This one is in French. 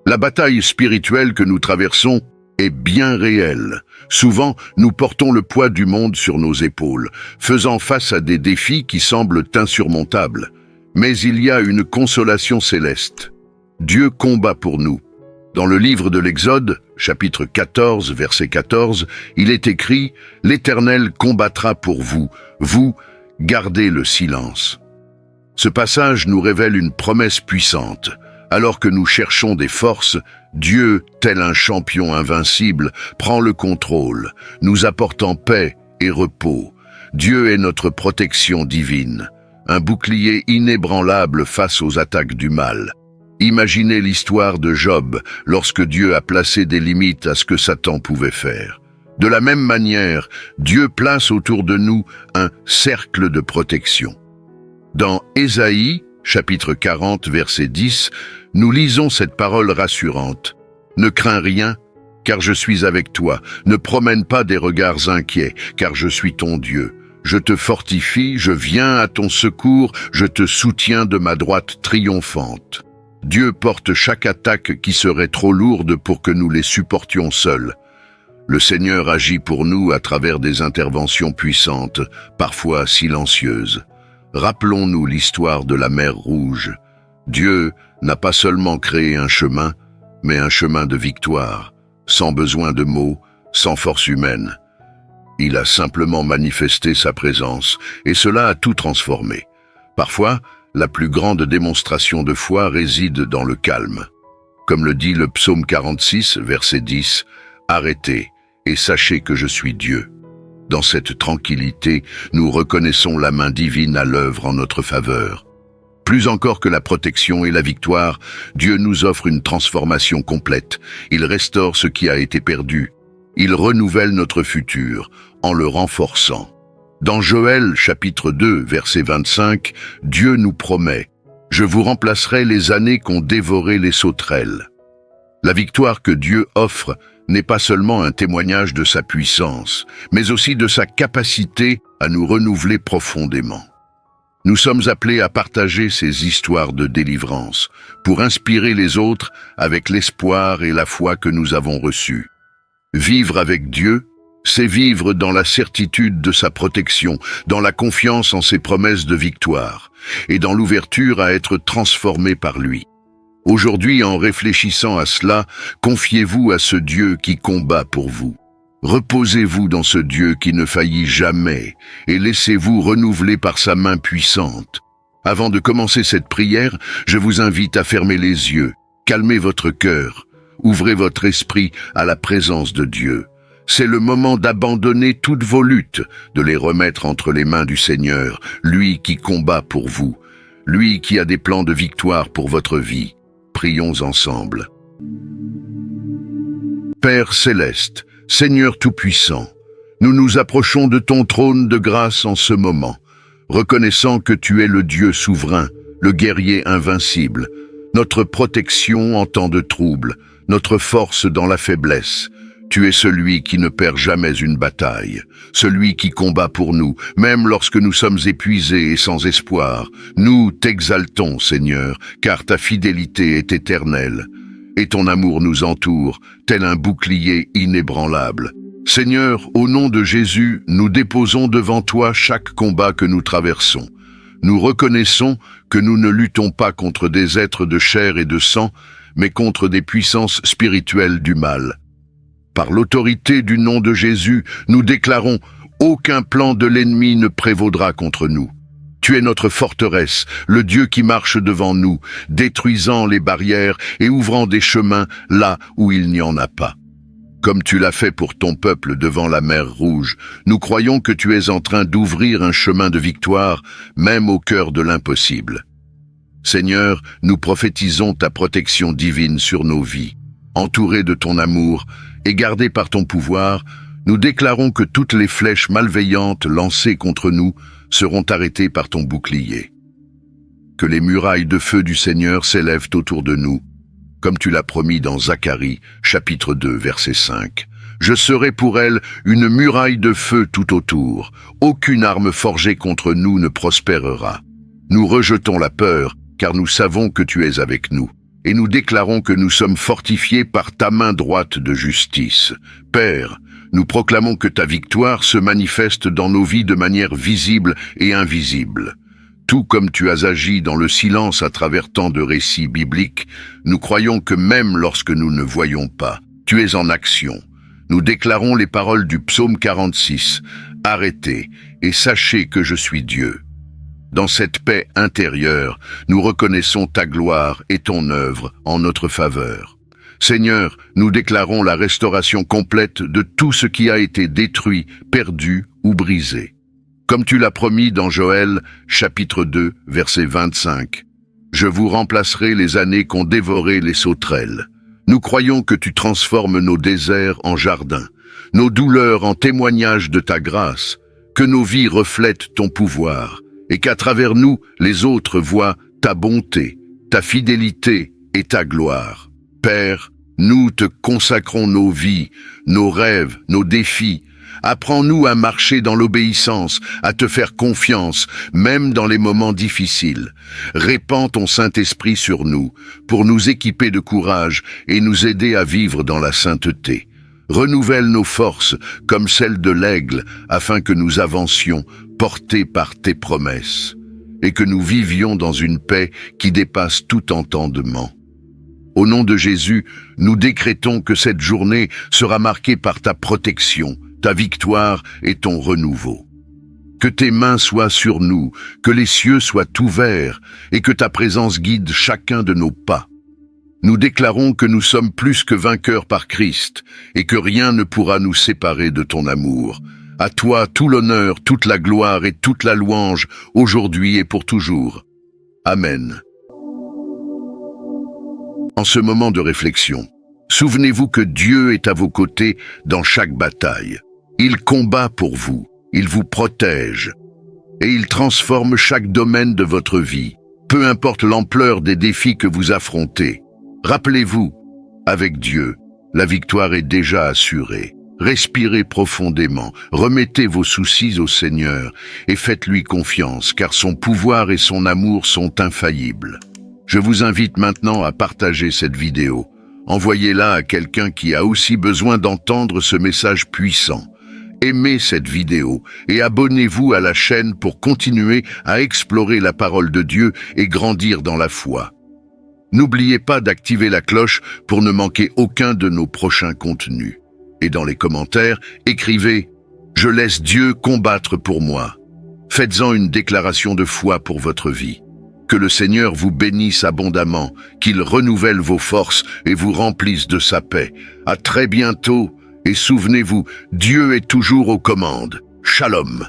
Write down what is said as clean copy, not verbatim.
La bataille spirituelle que nous traversons est bien réelle. Souvent, nous portons le poids du monde sur nos épaules, faisant face à des défis qui semblent insurmontables. Mais il y a une consolation céleste. Dieu combat pour nous. Dans le livre de l'Exode, chapitre 14, verset 14, il est écrit « L'Éternel combattra pour vous, vous gardez le silence ». Ce passage nous révèle une promesse puissante. Alors que nous cherchons des forces, Dieu, tel un champion invincible, prend le contrôle, nous apportant paix et repos. Dieu est notre protection divine, un bouclier inébranlable face aux attaques du mal. Imaginez l'histoire de Job lorsque Dieu a placé des limites à ce que Satan pouvait faire. De la même manière, Dieu place autour de nous un cercle de protection. Dans Ésaïe, chapitre 40, verset 10, nous lisons cette parole rassurante. « Ne crains rien, car je suis avec toi. Ne promène pas des regards inquiets, car je suis ton Dieu. Je te fortifie, je viens à ton secours, je te soutiens de ma droite triomphante. » Dieu porte chaque attaque qui serait trop lourde pour que nous les supportions seuls. Le Seigneur agit pour nous à travers des interventions puissantes, parfois silencieuses. Rappelons-nous l'histoire de la mer Rouge. Dieu n'a pas seulement créé un chemin, mais un chemin de victoire, sans besoin de mots, sans force humaine. Il a simplement manifesté sa présence, et cela a tout transformé. Parfois, la plus grande démonstration de foi réside dans le calme. Comme le dit le psaume 46, verset 10, « Arrêtez et sachez que je suis Dieu ». Dans cette tranquillité, nous reconnaissons la main divine à l'œuvre en notre faveur. Plus encore que la protection et la victoire, Dieu nous offre une transformation complète. Il restaure ce qui a été perdu. Il renouvelle notre futur en le renforçant. Dans Joël, chapitre 2, verset 25, Dieu nous promet « Je vous remplacerai les années qu'ont dévoré les sauterelles ». La victoire que Dieu offre n'est pas seulement un témoignage de sa puissance, mais aussi de sa capacité à nous renouveler profondément. Nous sommes appelés à partager ces histoires de délivrance pour inspirer les autres avec l'espoir et la foi que nous avons reçus. Vivre avec Dieu, c'est vivre dans la certitude de sa protection, dans la confiance en ses promesses de victoire et dans l'ouverture à être transformé par lui. Aujourd'hui, en réfléchissant à cela, confiez-vous à ce Dieu qui combat pour vous. Reposez-vous dans ce Dieu qui ne faillit jamais et laissez-vous renouveler par sa main puissante. Avant de commencer cette prière, je vous invite à fermer les yeux, calmer votre cœur, ouvrez votre esprit à la présence de Dieu. C'est le moment d'abandonner toutes vos luttes, de les remettre entre les mains du Seigneur, lui qui combat pour vous, lui qui a des plans de victoire pour votre vie. Prions ensemble. Père céleste, Seigneur tout-puissant, nous nous approchons de ton trône de grâce en ce moment, reconnaissant que tu es le Dieu souverain, le guerrier invincible, notre protection en temps de trouble, notre force dans la faiblesse. Tu es celui qui ne perd jamais une bataille, celui qui combat pour nous, même lorsque nous sommes épuisés et sans espoir. Nous t'exaltons, Seigneur, car ta fidélité est éternelle, et ton amour nous entoure, tel un bouclier inébranlable. Seigneur, au nom de Jésus, nous déposons devant toi chaque combat que nous traversons. Nous reconnaissons que nous ne luttons pas contre des êtres de chair et de sang, mais contre des puissances spirituelles du mal. Par l'autorité du nom de Jésus, nous déclarons « Aucun plan de l'ennemi ne prévaudra contre nous ». Tu es notre forteresse, le Dieu qui marche devant nous, détruisant les barrières et ouvrant des chemins là où il n'y en a pas. Comme tu l'as fait pour ton peuple devant la mer Rouge, nous croyons que tu es en train d'ouvrir un chemin de victoire, même au cœur de l'impossible. Seigneur, nous prophétisons ta protection divine sur nos vies. Entourés de ton amour et gardés par ton pouvoir, nous déclarons que toutes les flèches malveillantes lancées contre nous seront arrêtées par ton bouclier. Que les murailles de feu du Seigneur s'élèvent autour de nous, comme tu l'as promis dans Zacharie, chapitre 2, verset 5. Je serai pour elle une muraille de feu tout autour. Aucune arme forgée contre nous ne prospérera. Nous rejetons la peur, car nous savons que tu es avec nous. et nous déclarons que nous sommes fortifiés par ta main droite de justice. Père, nous proclamons que ta victoire se manifeste dans nos vies de manière visible et invisible. Tout comme tu as agi dans le silence à travers tant de récits bibliques, nous croyons que même lorsque nous ne voyons pas, tu es en action. Nous déclarons les paroles du psaume 46. « Arrêtez et sachez que je suis Dieu ». Dans cette paix intérieure, nous reconnaissons ta gloire et ton œuvre en notre faveur. Seigneur, nous déclarons la restauration complète de tout ce qui a été détruit, perdu ou brisé. Comme tu l'as promis dans Joël, chapitre 2, verset 25. « Je vous remplacerai les années qu'ont dévoré les sauterelles. » Nous croyons que tu transformes nos déserts en jardins, nos douleurs en témoignages de ta grâce, que nos vies reflètent ton pouvoir, et qu'à travers nous, les autres voient ta bonté, ta fidélité et ta gloire. Père, nous te consacrons nos vies, nos rêves, nos défis. Apprends-nous à marcher dans l'obéissance, à te faire confiance, même dans les moments difficiles. Répands ton Saint-Esprit sur nous, pour nous équiper de courage et nous aider à vivre dans la sainteté. Renouvelle nos forces comme celles de l'aigle, afin que nous avancions, portés par tes promesses, et que nous vivions dans une paix qui dépasse tout entendement. Au nom de Jésus, nous décrétons que cette journée sera marquée par ta protection, ta victoire et ton renouveau. Que tes mains soient sur nous, que les cieux soient ouverts et que ta présence guide chacun de nos pas. Nous déclarons que nous sommes plus que vainqueurs par Christ et que rien ne pourra nous séparer de ton amour. À toi tout l'honneur, toute la gloire et toute la louange, aujourd'hui et pour toujours. Amen. En ce moment de réflexion, souvenez-vous que Dieu est à vos côtés dans chaque bataille. Il combat pour vous, il vous protège et il transforme chaque domaine de votre vie, peu importe l'ampleur des défis que vous affrontez. Rappelez-vous, avec Dieu, la victoire est déjà assurée. Respirez profondément, remettez vos soucis au Seigneur et faites-lui confiance, car son pouvoir et son amour sont infaillibles. Je vous invite maintenant à partager cette vidéo. Envoyez-la à quelqu'un qui a aussi besoin d'entendre ce message puissant. Aimez cette vidéo et abonnez-vous à la chaîne pour continuer à explorer la parole de Dieu et grandir dans la foi. N'oubliez pas d'activer la cloche pour ne manquer aucun de nos prochains contenus. Et dans les commentaires, écrivez « Je laisse Dieu combattre pour moi ». Faites-en une déclaration de foi pour votre vie. Que le Seigneur vous bénisse abondamment, qu'il renouvelle vos forces et vous remplisse de sa paix. À très bientôt et souvenez-vous, Dieu est toujours aux commandes. Shalom.